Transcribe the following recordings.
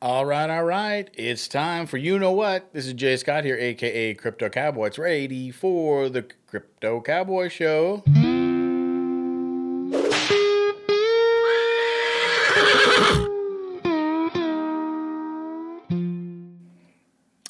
All right, all right. It's time for you know what. This is Jay Scott here, aka Crypto Cowboy. It's ready for the Crypto Cowboy Show.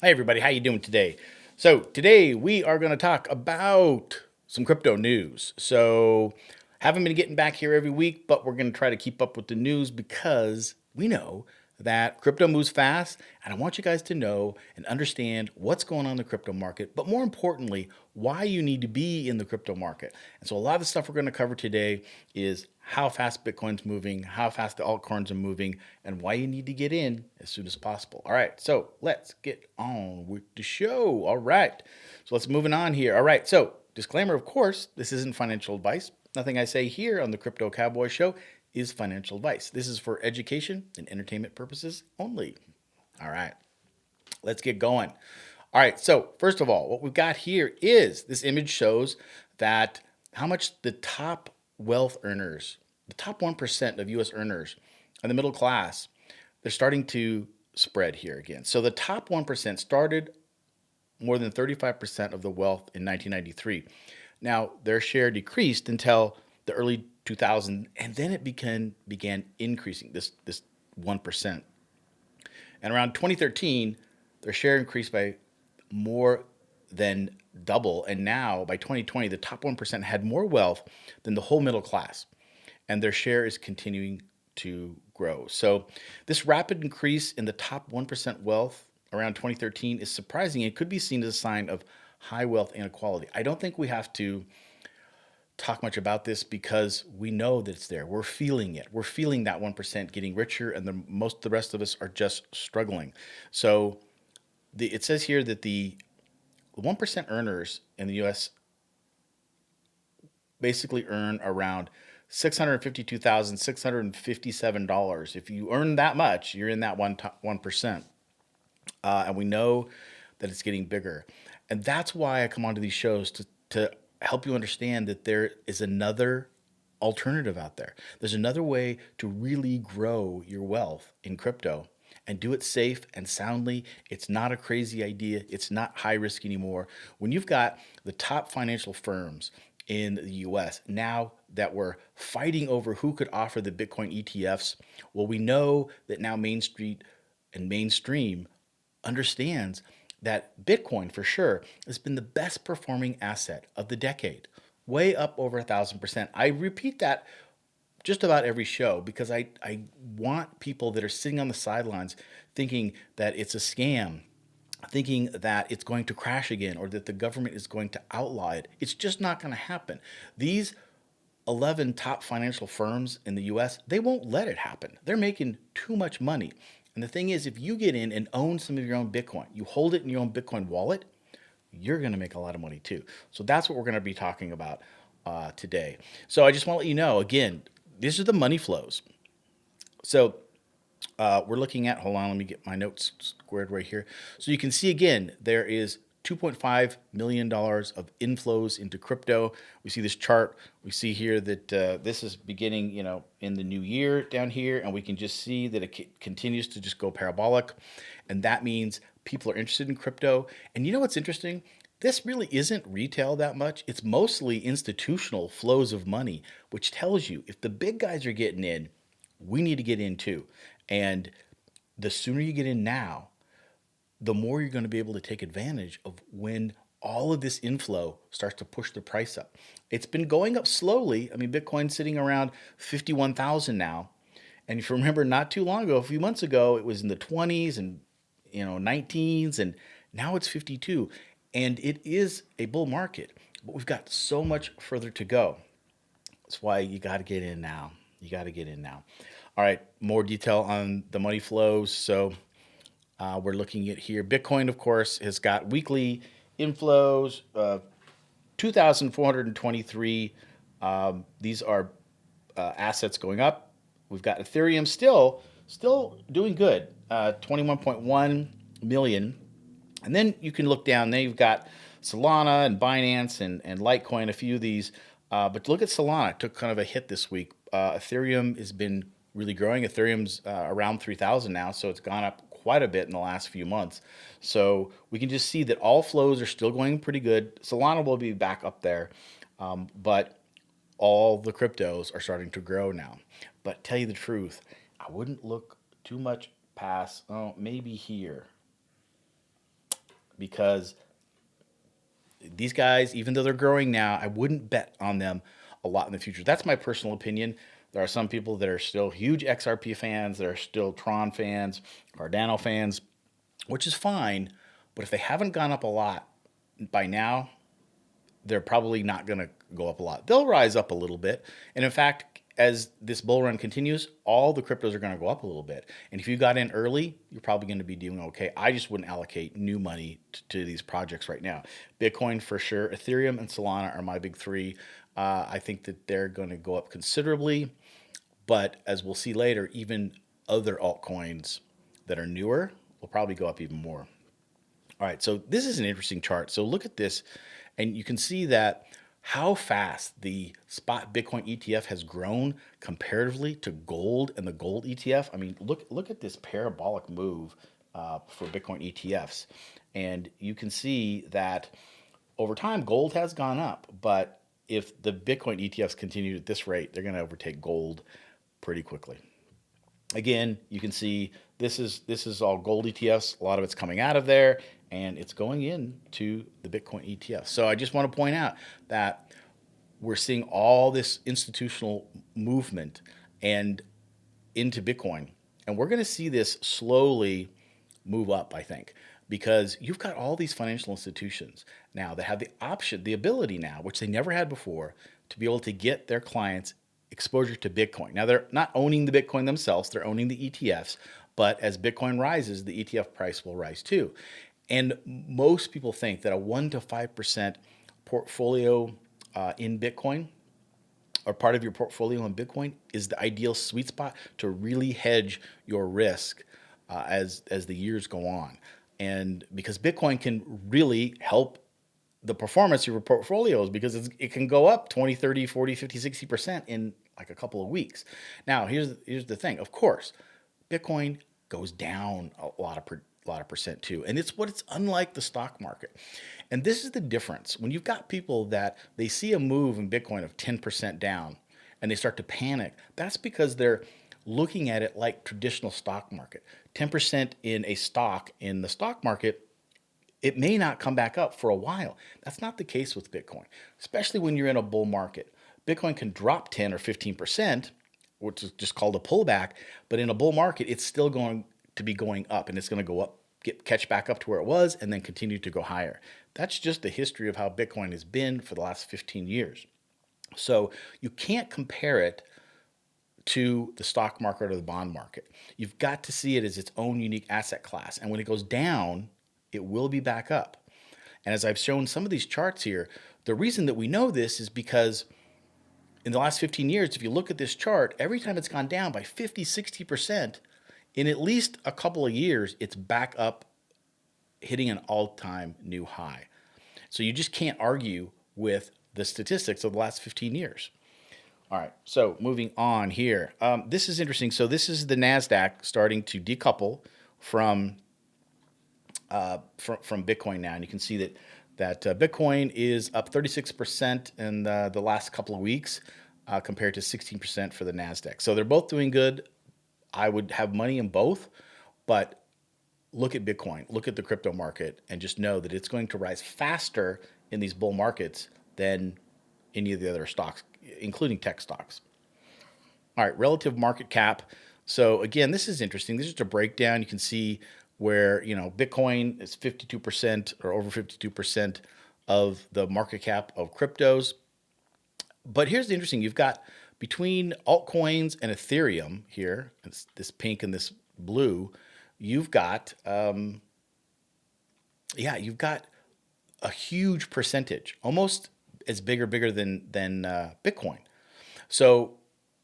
Hey everybody, how you doing today? So today we are going to talk about some crypto news. So haven't been getting back here every week, but we're going to try to keep up with the news because we know that crypto moves fast, and I want you guys to know and understand what's going on in the crypto market, but more importantly, why you need to be in the crypto market. And so a lot of the stuff we're going to cover today is how fast Bitcoin's moving, how fast the altcoins are moving, and why you need to get in as soon as possible. All right, so let's get on with the show. All right, so let's moving on here. All right, so disclaimer, of course, this isn't financial advice. Nothing I say here on the Crypto Cowboy Show is financial advice. This is for education and entertainment purposes only. All right, let's get going. All right, so first of all, what we've got here is this image shows that how much the top wealth earners, the top 1% of US earners, and the middle class, they're starting to spread here again. So the top 1% started more than 35% of the wealth in 1993. Now, their share decreased until the early 2000s, and then it began increasing, this 1%. And around 2013, their share increased by more than double. And now by 2020, the top 1% had more wealth than the whole middle class. And their share is continuing to grow. So this rapid increase in the top 1% wealth around 2013 is surprising. It could be seen as a sign of high wealth inequality. I don't think we have to talk much about this because we know that it's there. We're feeling it. We're feeling that 1% getting richer, and most of the rest of us are just struggling. So it says here that the 1% earners in the US basically earn around $652,657. If you earn that much, you're in that 1%. And we know that it's getting bigger. And that's why I come onto these shows to help you understand that there is another alternative out there. There's another way to really grow your wealth in crypto and do it safe and soundly. It's not a crazy idea. It's not high risk anymore. When you've got the top financial firms in the US now that we're fighting over who could offer the Bitcoin ETFs, well, we know that now Main Street and mainstream understands that Bitcoin for sure has been the best performing asset of the decade, way up over 1,000%. I repeat that just about every show because I want people that are sitting on the sidelines thinking that it's a scam, thinking that it's going to crash again or that the government is going to outlaw it. It's just not going to happen. These 11 top financial firms in the US, they won't let it happen. They're making too much money. And the thing is, if you get in and own some of your own Bitcoin, you hold it in your own Bitcoin wallet, you're going to make a lot of money too. So that's what we're going to be talking about today. So I just want to let you know again, these are the money flows. So we're looking at, hold on, let me get my notes squared right here. So you can see again, there is $2.5 million of inflows into crypto. We see this chart. We see here that this is beginning, in the new year down here, and we can just see that it continues to just go parabolic. And that means people are interested in crypto. And you know what's interesting? This really isn't retail that much. It's mostly institutional flows of money, which tells you if the big guys are getting in, we need to get in too. And the sooner you get in now, the more you're going to be able to take advantage of when all of this inflow starts to push the price up. It's been going up slowly. I mean, Bitcoin's sitting around 51,000 now. And if you remember not too long ago, a few months ago, it was in the 20s and 19s, and now it's 52. And it is a bull market, but we've got so much further to go. That's why you got to get in now. You got to get in now. All right, more detail on the money flows. So we're looking at here. Bitcoin, of course, has got weekly inflows of 2,423. These are assets going up. We've got Ethereum still doing good, 21.1 million. And then you can look down. Then you've got Solana and Binance and Litecoin, a few of these. But look at Solana. It took kind of a hit this week. Ethereum has been really growing. Ethereum's around 3,000 now, so it's gone up quite a bit in the last few months. So we can just see that all flows are still going pretty good. Solana will be back up there, but all the cryptos are starting to grow now. But tell you the truth, I wouldn't look too much past, oh, maybe here, because these guys, even though they're growing now, I wouldn't bet on them a lot in the future. That's my personal opinion. There are some people that are still huge XRP fans, that are still Tron fans, Cardano fans, which is fine. But if they haven't gone up a lot by now, they're probably not going to go up a lot. They'll rise up a little bit. And in fact, as this bull run continues, all the cryptos are going to go up a little bit. And if you got in early, you're probably going to be doing okay. I just wouldn't allocate new money to these projects right now. Bitcoin for sure. Ethereum and Solana are my big three. I think that they're going to go up considerably. But as we'll see later, even other altcoins that are newer will probably go up even more. All right, so this is an interesting chart. So look at this, and you can see that how fast the spot Bitcoin ETF has grown comparatively to gold and the gold ETF. I mean, look at this parabolic move for Bitcoin ETFs, and you can see that over time gold has gone up, but if the Bitcoin ETFs continue at this rate, they're going to overtake gold pretty quickly. Again, you can see this is all gold ETFs. A lot of it's coming out of there, and it's going into the Bitcoin ETF. So I just want to point out that we're seeing all this institutional movement and into Bitcoin, and we're going to see this slowly move up, I think, because you've got all these financial institutions now that have the option, the ability now, which they never had before, to be able to get their clients exposure to Bitcoin. Now, they're not owning the Bitcoin themselves, they're owning the ETFs, but as Bitcoin rises, the ETF price will rise too. And most people think that a 1 to 5% portfolio in Bitcoin, or part of your portfolio in Bitcoin, is the ideal sweet spot to really hedge your risk as the years go on. And because Bitcoin can really help the performance of your portfolios, because it can go up 20, 30, 40, 50, 60% in like a couple of weeks. Now, here's the thing. Of course, Bitcoin goes down a lot of percent too. And it's unlike the stock market. And this is the difference. When you've got people that they see a move in Bitcoin of 10% down and they start to panic, that's because they're looking at it like traditional stock market. 10% in a stock in the stock market, it may not come back up for a while. That's not the case with Bitcoin, especially when you're in a bull market. Bitcoin can drop 10 or 15%, which is just called a pullback, but in a bull market, it's still going to be going up, and it's going to go up, catch back up to where it was, and then continue to go higher. That's just the history of how Bitcoin has been for the last 15 years. So you can't compare it to the stock market or the bond market. You've got to see it as its own unique asset class. And when it goes down, it will be back up. And as I've shown some of these charts here, the reason that we know this is because in the last 15 years, if you look at this chart, every time it's gone down by 50, 60%, in at least a couple of years, it's back up, hitting an all-time new high. So you just can't argue with the statistics of the last 15 years. All right, so moving on here. This is interesting. So this is the NASDAQ starting to decouple from Bitcoin now. And you can see that Bitcoin is up 36% in the last couple of weeks compared to 16% for the NASDAQ. So they're both doing good. I would have money in both, but look at Bitcoin, look at the crypto market, and just know that it's going to rise faster in these bull markets than any of the other stocks, including tech stocks. All right, relative market cap. So again, this is interesting. This is just a breakdown. You can see where, Bitcoin is 52% or over 52% of the market cap of cryptos. But here's the interesting. You've got between altcoins and Ethereum here, it's this pink and this blue, you've got you've got a huge percentage, almost as bigger than Bitcoin. So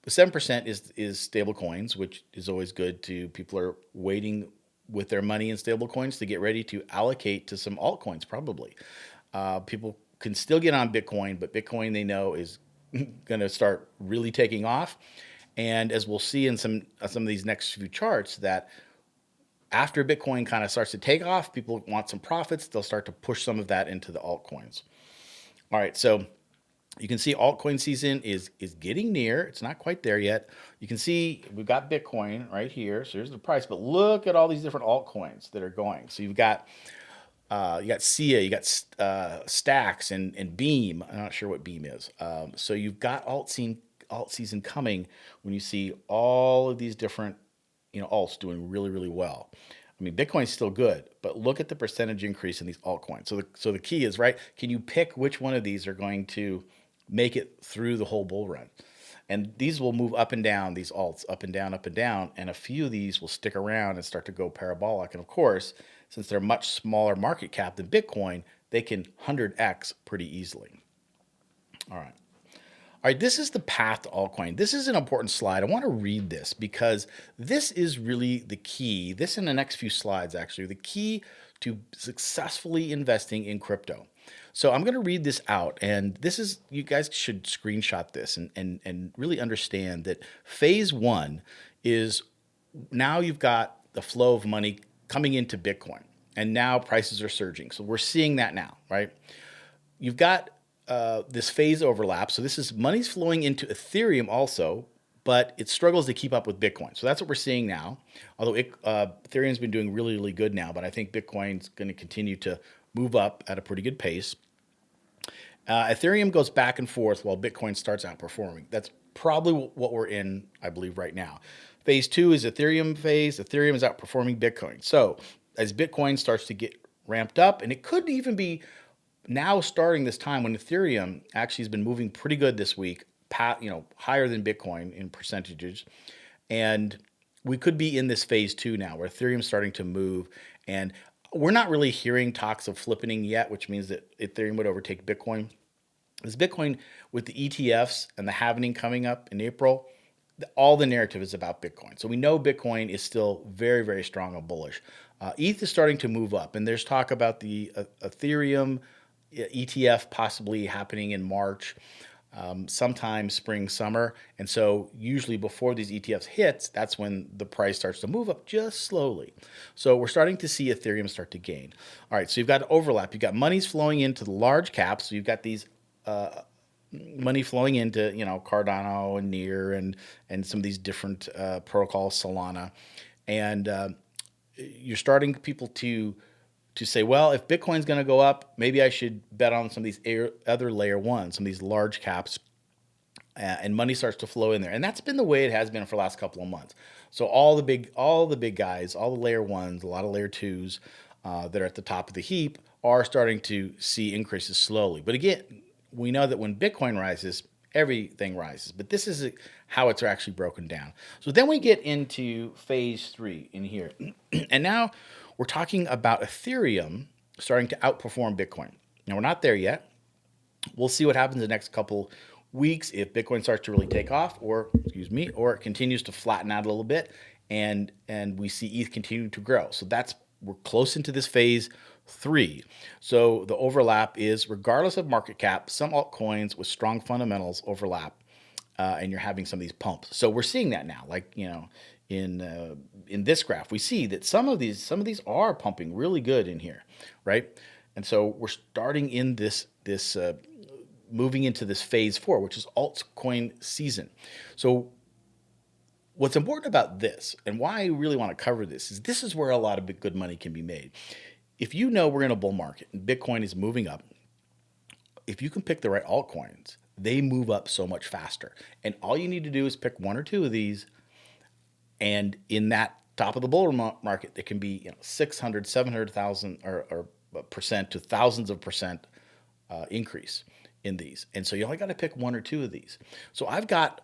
7% is stable coins, which is always good. To people are waiting with their money in stable coins to get ready to allocate to some altcoins. Probably people can still get on Bitcoin, but Bitcoin they know is going to start really taking off. And as we'll see in some of these next few charts, that after Bitcoin kind of starts to take off, people want some profits. They'll start to push some of that into the altcoins. All right, so you can see altcoin season is getting near. It's not quite there yet. You can see we've got Bitcoin right here. So here's the price, but look at all these different altcoins that are going. So you got SIA, you got Stacks and Beam. I'm not sure what Beam is. So you've got alt season coming when you see all of these different alts doing really really well. I mean, Bitcoin's still good, but look at the percentage increase in these altcoins. So the key is, right, can you pick which one of these are going to make it through the whole bull run? And these will move up and down, these alts up and down, and a few of these will stick around and start to go parabolic. And of course, since they're much smaller market cap than Bitcoin, they can 100x pretty easily. All right. All right, this is the path to altcoin. This is an important slide. I want to read this because this is really the key. This and the next few slides, actually, the key to successfully investing in crypto. So I'm going to read this out, and this is, you guys should screenshot this and really understand that phase one is now you've got the flow of money coming into Bitcoin, and now prices are surging. So we're seeing that now, right? You've got this phase overlap. So this is money's flowing into Ethereum also, but it struggles to keep up with Bitcoin. So that's what we're seeing now. Although Ethereum's been doing really, really good now, but I think Bitcoin's going to continue to move up at a pretty good pace. Ethereum goes back and forth while Bitcoin starts outperforming. That's probably what we're in, I believe, right now. Phase two is Ethereum phase. Ethereum is outperforming Bitcoin. So as Bitcoin starts to get ramped up, and it could even be now starting this time when Ethereum actually has been moving pretty good this week, higher than Bitcoin in percentages. And we could be in this phase two now where Ethereum's starting to move. And we're not really hearing talks of flippening yet, which means that Ethereum would overtake Bitcoin. As Bitcoin, with the ETFs and the halvening coming up in April, all the narrative is about Bitcoin. So we know Bitcoin is still very, very strong and bullish. ETH is starting to move up, and there's talk about the Ethereum ETF possibly happening in March, sometime spring, summer. And so usually before these ETFs hits, that's when the price starts to move up just slowly. So we're starting to see Ethereum start to gain. All right, so you've got overlap. You've got monies flowing into the large caps. So you've got these money flowing into, Cardano and Near and some of these different protocols, Solana. And you're starting people to say, well, if Bitcoin's going to go up, maybe I should bet on some of these other layer ones, some of these large caps, and money starts to flow in there. And that's been the way it has been for the last couple of months. So all the big guys, all the layer ones, a lot of layer twos that are at the top of the heap are starting to see increases slowly. But again, we know that when Bitcoin rises, everything rises. But this is how it's actually broken down. So then we get into phase three in here. And now we're talking about Ethereum starting to outperform Bitcoin. Now, we're not there yet. We'll see what happens in the next couple weeks if Bitcoin starts to really take off, or it continues to flatten out a little bit, and we see ETH continue to grow. So we're close into this phase three. So the overlap is, regardless of market cap, some altcoins with strong fundamentals overlap, and you're having some of these pumps. So we're seeing that now, like in this graph, we see that some of these are pumping really good in here, right? And so we're starting in this moving into this phase four, which is altcoin season. So what's important about this, and why I really want to cover this is where a lot of good money can be made. If you know we're in a bull market and Bitcoin is moving up, if you can pick the right altcoins, they move up so much faster. And all you need to do is pick one or two of these, and in that top of the bull market, it can be 600, 700,000 or percent to thousands of percent increase in these. And so you only got to pick one or two of these. So I've got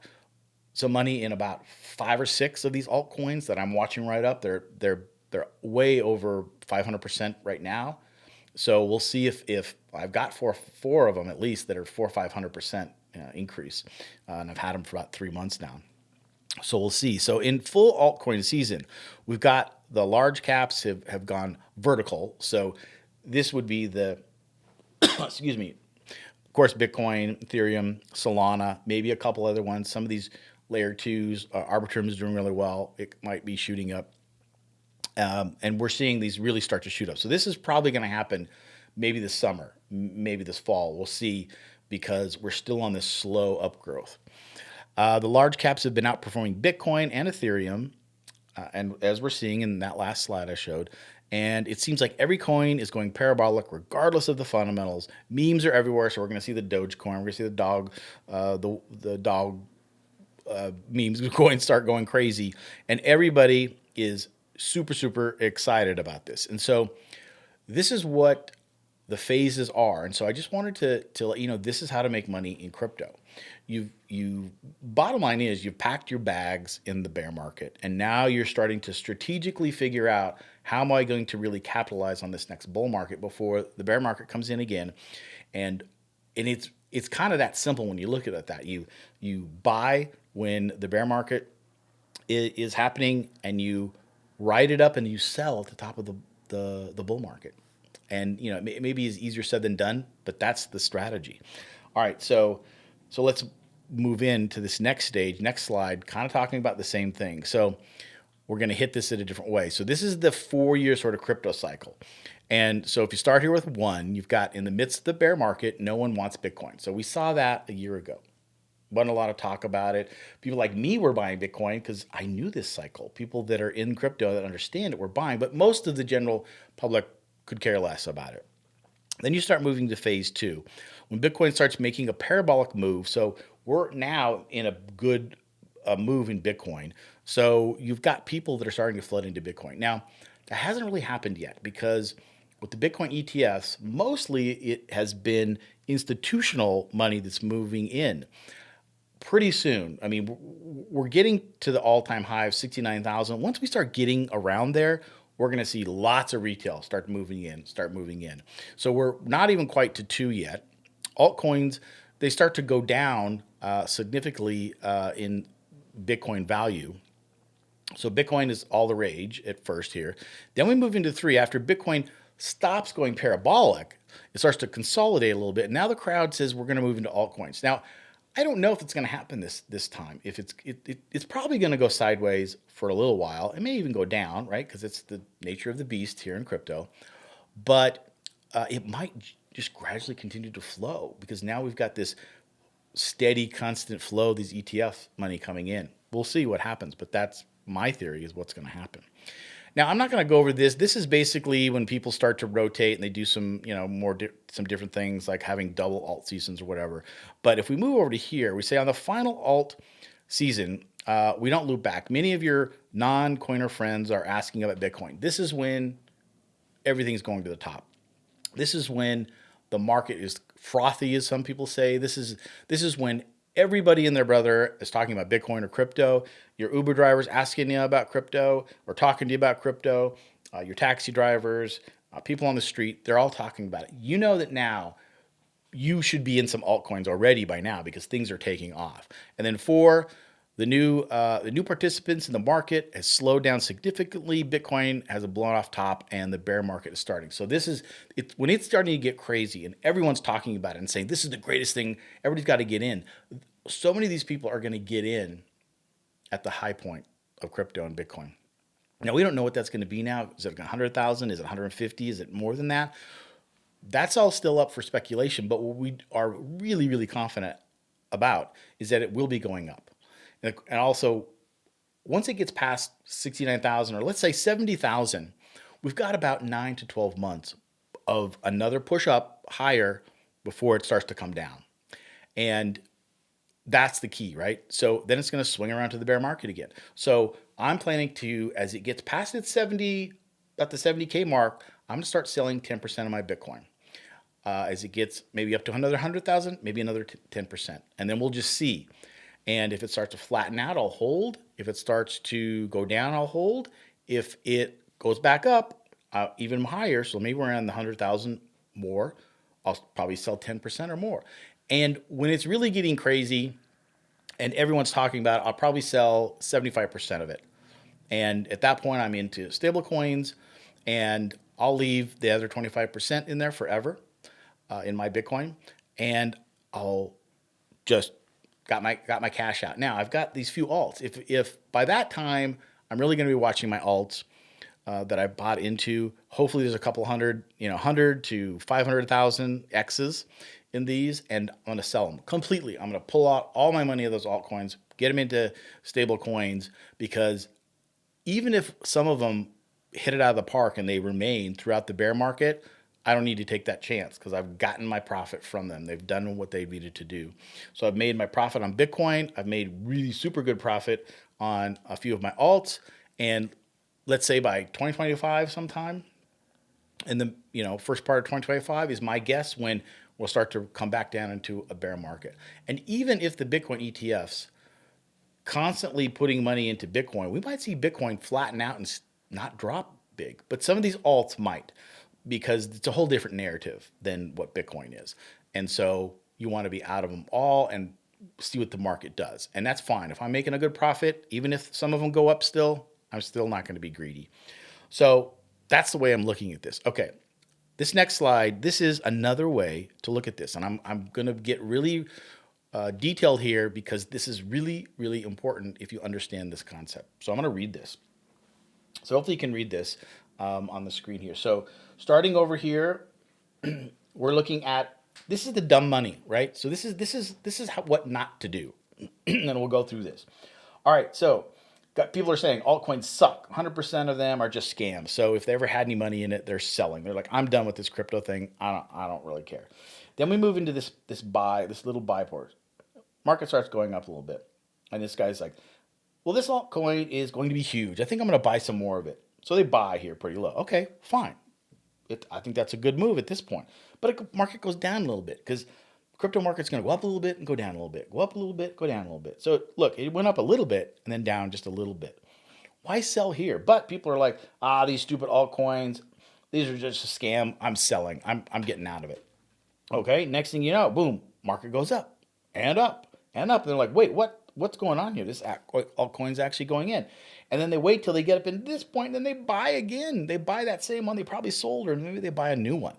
some money in about 5 or 6 of these altcoins that I'm watching right up. They're way over 500% right now. So we'll see if I've got four of them at least that are 400 or 500% increase, and I've had them for about 3 months now. So we'll see. So in full altcoin season, we've got the large caps have gone vertical. So this would be the excuse me. Of course, Bitcoin, Ethereum, Solana, maybe a couple other ones. Some of these layer twos. Arbitrum is doing really well. It might be shooting up. And we're seeing these really start to shoot up. So this is probably going to happen maybe this summer, maybe this fall. We'll see because we're still on this slow upgrowth. The large caps have been outperforming Bitcoin and Ethereum, and as we're seeing in that last slide I showed. And it seems like every coin is going parabolic regardless of the fundamentals. Memes are everywhere, so we're going to see the Dogecoin, we're going to see the dog, the dog memes coins start going crazy, and everybody is super excited about this. And so this is what the phases are. And so I just wanted to let you know this is how to make money in crypto. You bottom line is you've packed your bags in the bear market, and now you're starting to strategically figure out how am I going to really capitalize on this next bull market before the bear market comes in again. And it's kind of that simple when you look at it that you buy when the bear market is happening, and you ride it up and you sell at the top of the bull market. And maybe it's easier said than done, but that's the strategy. All right, so let's move into this next stage, next slide, kind of talking about the same thing. So we're going to hit this in a different way. So this is the 4-year sort of crypto cycle. And so if you start here with 1, you've got in the midst of the bear market, no one wants Bitcoin. So we saw that a year ago. Wasn't a lot of talk about it. People like me were buying Bitcoin because I knew this cycle. People that are in crypto that understand it were buying, but most of the general public could care less about it. Then you start moving to phase 2, when Bitcoin starts making a parabolic move. So we're now in a good move in Bitcoin. So you've got people that are starting to flood into Bitcoin. Now, that hasn't really happened yet because with the Bitcoin ETFs, mostly it has been institutional money that's moving in. Pretty soon, I mean, we're getting to the all-time high of 69,000. Once we start getting around there, we're going to see lots of retail start moving in. So we're not even quite to 2 yet. Altcoins, they start to go down significantly in Bitcoin value. So Bitcoin is all the rage at first here. Then we move into 3. After Bitcoin stops going parabolic, it starts to consolidate a little bit. Now the crowd says we're going to move into altcoins. Now, I don't know if it's going to happen this time. If it's probably going to go sideways for a little while. It may even go down, right? Because it's the nature of the beast here in crypto. But it might just gradually continue to flow because now we've got this steady, constant flow of these ETF money coming in. We'll see what happens, but that's my theory is what's going to happen. Now, I'm not going to go over this. This is basically when people start to rotate and they do some, some different things like having double alt seasons or whatever. But if we move over to here, we say on the final alt season, we don't loop back. Many of your non-coiner friends are asking about Bitcoin. This is when everything's going to the top. This is when the market is frothy, as some people say. This is when everybody and their brother is talking about Bitcoin or crypto. Your Uber drivers asking you about crypto or talking to you about crypto. Your taxi drivers, people on the street, they're all talking about it. You know that now you should be in some altcoins already by now because things are taking off. And then 4, the new participants in the market has slowed down significantly. Bitcoin has a blown off top, and the bear market is starting. So this is when it's starting to get crazy, and everyone's talking about it and saying this is the greatest thing. Everybody's got to get in. So many of these people are going to get in at the high point of crypto and Bitcoin. Now we don't know what that's going to be now. Is it 100,000? Is it 150? Is it more than that? That's all still up for speculation. But what we are really confident about is that it will be going up. And also, once it gets past 69,000 or let's say 70,000, we've got about 9 to 12 months of another push up higher before it starts to come down. And that's the key, right? So then it's going to swing around to the bear market again. So I'm planning to, as it gets past its 70, at the 70K mark, I'm going to start selling 10% of my Bitcoin. As it gets maybe up to another 100,000, maybe another 10%. And then we'll just see. And if it starts to flatten out, I'll hold. If it starts to go down, I'll hold. If it goes back up, even higher, so maybe we're around the 100,000 more, I'll probably sell 10% or more. And when it's really getting crazy and everyone's talking about it, I'll probably sell 75% of it. And at that point, I'm into stable coins, and I'll leave the other 25% in there forever in my Bitcoin. And I'll just got my cash out. Now I've got these few alts. If by that time I'm really going to be watching my alts that I bought into, hopefully there's a couple hundred, 100 to 500,000 X's in these, and I'm going to sell them completely. I'm going to pull out all my money of those altcoins, get them into stable coins, because even if some of them hit it out of the park and they remain throughout the bear market, I don't need to take that chance because I've gotten my profit from them. They've done what they needed to do. So I've made my profit on Bitcoin. I've made really super good profit on a few of my alts. And let's say by 2025 sometime, in the first part of 2025 is my guess when we'll start to come back down into a bear market. And even if the Bitcoin ETFs constantly putting money into Bitcoin, we might see Bitcoin flatten out and not drop big. But some of these alts might, because it's a whole different narrative than what Bitcoin is. And so you want to be out of them all and see what the market does. And that's fine. If I'm making a good profit, even if some of them go up still, I'm still not going to be greedy. So that's the way I'm looking at this. Okay. This next slide, this is another way to look at this. And I'm going to get really detailed here because this is really, really important if you understand this concept. So I'm going to read this. So hopefully you can read this on the screen here. So starting over here, we're looking at, this is the dumb money, right? So this is what not to do. And then we'll go through this. All right, so people are saying altcoins suck. 100% of them are just scams. So if they ever had any money in it, they're selling. They're like, I'm done with this crypto thing. I don't really care. Then we move into this little buy port. Market starts going up a little bit. And this guy's like, well, this altcoin is going to be huge. I think I'm going to buy some more of it. So they buy here pretty low. Okay, fine. I think that's a good move at this point. But the market goes down a little bit because crypto market's going to go up a little bit and go down a little bit. Go up a little bit, go down a little bit. So look, it went up a little bit and then down just a little bit. Why sell here? But people are like, these stupid altcoins, these are just a scam. I'm selling. I'm getting out of it. Okay, next thing you know, boom, market goes up and up and up. And they're like, wait, what's going on here? This altcoin's actually going in. And then they wait till they get up in this point, and then they buy again. They buy that same one they probably sold, or maybe they buy a new one.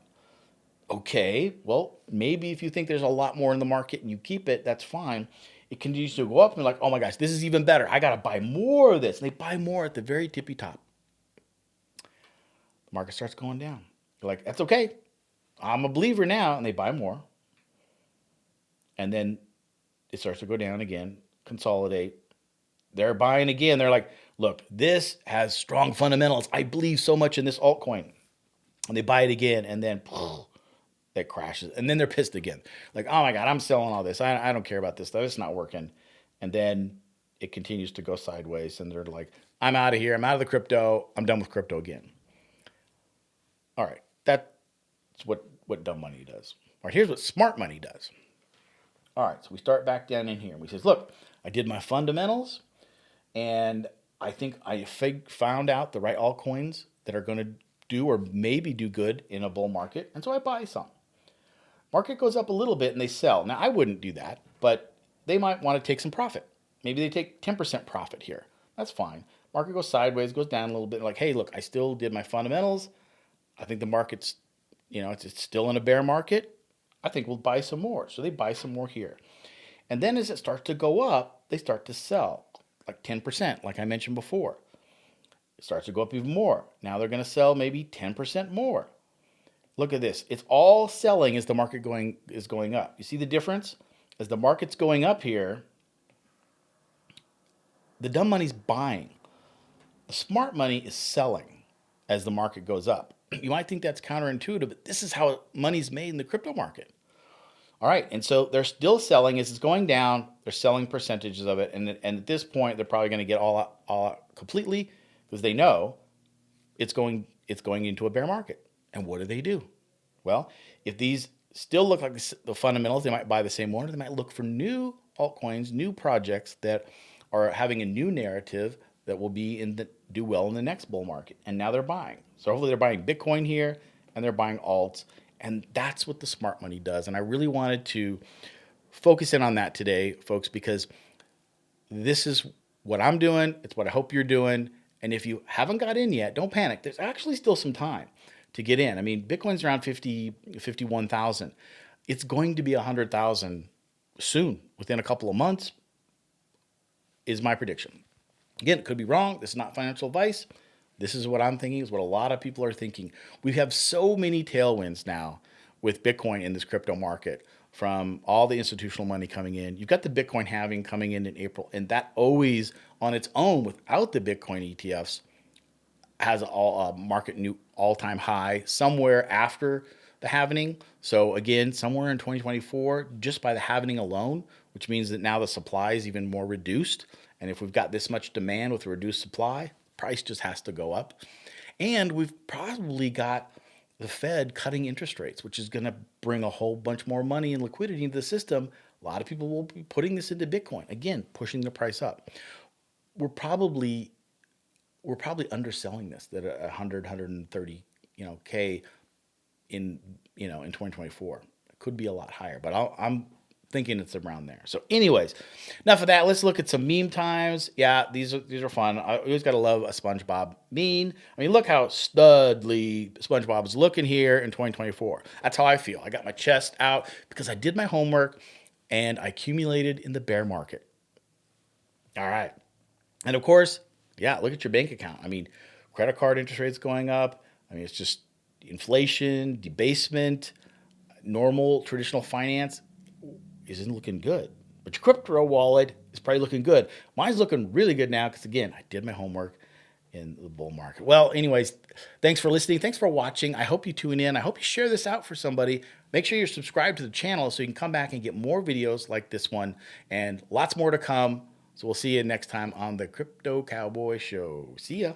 Okay, well, maybe if you think there's a lot more in the market and you keep it, that's fine. It continues to go up, and they're like, oh my gosh, this is even better. I got to buy more of this. And they buy more at the very tippy top. The market starts going down. They're like, that's okay. I'm a believer now. And they buy more. And then it starts to go down again, consolidate. They're buying again. They're like, look, this has strong fundamentals. I believe so much in this altcoin. And they buy it again, and then it crashes. And then they're pissed again. Like, oh my God, I'm selling all this. I don't care about this stuff. It's not working. And then it continues to go sideways. And they're like, I'm out of here. I'm out of the crypto. I'm done with crypto again. All right. That's what dumb money does. All right, here's what smart money does. All right, so we start back down in here. We says, look, I did my fundamentals, and I think I found out the right altcoins that are going to do or maybe do good in a bull market, and so I buy some. Market goes up a little bit, and they sell. Now, I wouldn't do that, but they might want to take some profit. Maybe they take 10% profit here. That's fine. Market goes sideways, goes down a little bit. Like, hey, look, I still did my fundamentals. I think the market's, it's still in a bear market. I think we'll buy some more. So they buy some more here. And then as it starts to go up, they start to sell like 10%, like I mentioned before. It starts to go up even more. Now they're going to sell maybe 10% more. Look at this. It's all selling as the market is going up. You see the difference? As the market's going up here, the dumb money's buying. The smart money is selling as the market goes up. You might think that's counterintuitive, but this is how money's made in the crypto market. All right, and so they're still selling as it's going down. They're selling percentages of it, and at this point, they're probably going to get all out completely because they know it's going into a bear market. And what do? Well, if these still look like the fundamentals, they might buy the same one, or they might look for new altcoins, new projects that are having a new narrative that will do well in the next bull market. And now they're buying. So hopefully they're buying Bitcoin here, and they're buying alts. And that's what the smart money does. And I really wanted to focus in on that today, folks, because this is what I'm doing. It's what I hope you're doing. And if you haven't got in yet, don't panic. There's actually still some time to get in. I mean, Bitcoin's around 51,000. It's going to be 100,000 soon, within a couple of months, is my prediction. Again, it could be wrong. This is not financial advice. This is what I'm thinking, is what a lot of people are thinking. We have so many tailwinds now with Bitcoin in this crypto market from all the institutional money coming in. You've got the Bitcoin halving coming in April, and that always on its own, without the Bitcoin ETFs, has a market new all-time high somewhere after the halvening. So again, somewhere in 2024, just by the halvening alone, which means that now the supply is even more reduced. And if we've got this much demand with a reduced supply, price just has to go up. And we've probably got the Fed cutting interest rates, which is going to bring a whole bunch more money and liquidity into the system. A lot of people will be putting this into Bitcoin, again, pushing the price up. We're probably we're probably underselling this, that 130 k in in 2024. It could be a lot higher, but I'm thinking it's around there. So anyways, enough of that. Let's look at some meme times. Yeah, these are fun. I always got to love a SpongeBob meme. I mean, look how studly SpongeBob is looking here in 2024. That's how I feel. I got my chest out because I did my homework and I accumulated in the bear market. All right. And of course, yeah, look at your bank account. I mean, credit card interest rates going up. I mean, it's just inflation, debasement, normal traditional finance isn't looking good. But your crypto wallet is probably looking good. Mine's looking really good now because, again, I did my homework in the bull market. Well, anyways, thanks for listening. Thanks for watching. I hope you tune in. I hope you share this out for somebody. Make sure you're subscribed to the channel so you can come back and get more videos like this one and lots more to come. So we'll see you next time on the Crypto Cowboy Show. See ya.